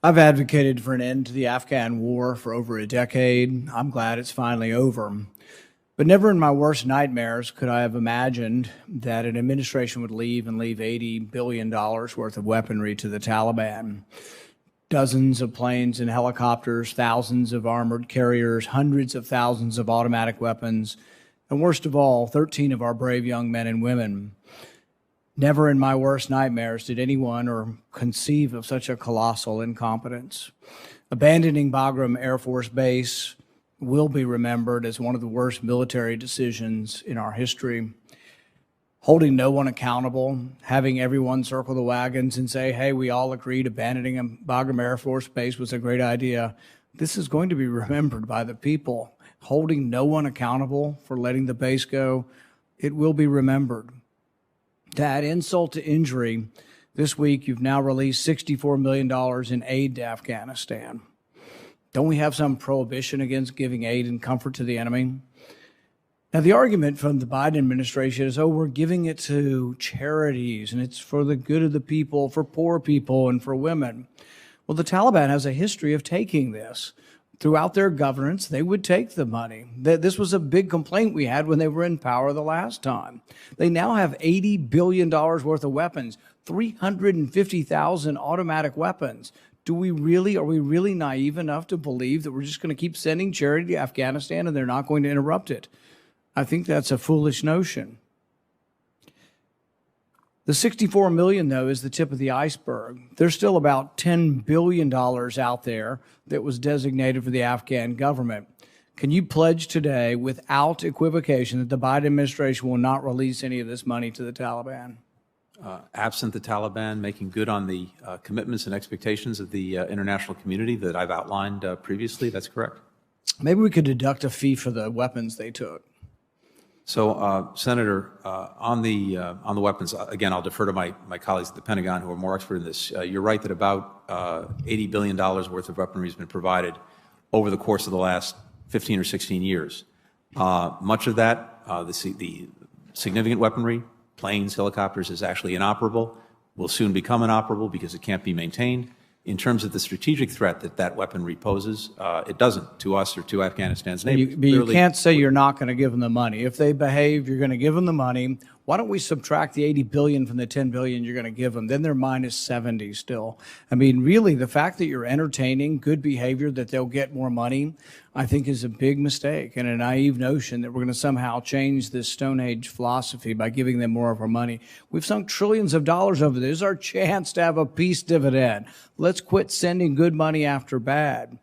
I've advocated for an end to the Afghan war for over a decade. I'm glad it's finally over. But never in my worst nightmares could I have imagined that an administration would leave $80 billion worth of weaponry to the Taliban. Dozens of planes and helicopters, thousands of armored carriers, hundreds of thousands of automatic weapons, and worst of all, 13 of our brave young men and women. Never in my worst nightmares did anyone or conceive of such a colossal incompetence. Abandoning Bagram Air Force Base will be remembered as one of the worst military decisions in our history. Holding no one accountable, having everyone circle the wagons and say, hey, we all agreed abandoning Bagram Air Force Base was a great idea. This is going to be remembered by the people. Holding no one accountable for letting the base go, it will be remembered. To add insult to injury, this week you've now released $64 million in aid to Afghanistan. Don't we have some prohibition against giving aid and comfort to the enemy? Now, the argument from the Biden administration is, oh, we're giving it to charities and it's for the good of the people, for poor people and for women. Well, the Taliban has a history of taking this. Throughout their governance, they would take the money. This was a big complaint we had when they were in power the last time. They now have $80 billion worth of weapons, 350,000 automatic weapons. Are we really naive enough to believe that we're just going to keep sending charity to Afghanistan and they're not going to interrupt it? I think that's a foolish notion. The $64 million, though, is the tip of the iceberg. There's still about $10 billion out there that was designated for the Afghan government. Can you pledge today, without equivocation, that the Biden administration will not release any of this money to the Taliban? Absent the Taliban making good on the commitments and expectations of the international community that I've outlined previously, that's correct. Maybe we could deduct a fee for the weapons they took. So, Senator, on the weapons, again, I'll defer to my colleagues at the Pentagon who are more expert in this. You're right that about $80 billion worth of weaponry has been provided over the course of the last 15 or 16 years. Much of that, the significant weaponry, planes, helicopters, is actually inoperable, will soon become inoperable because it can't be maintained. In terms of the strategic threat that weaponry poses, it doesn't to us or to Afghanistan's neighbors. But you can't say you're not going to give them the money. If they behave, you're going to give them the money. Why don't we subtract the $80 billion from the $10 billion you're going to give them? Then they're minus 70 still. I mean, really, the fact that you're entertaining good behavior, that they'll get more money, I think is a big mistake and a naive notion that we're going to somehow change this Stone Age philosophy by giving them more of our money. We've sunk trillions of dollars over this. This is our chance to have a peace dividend. Let's quit sending good money after bad.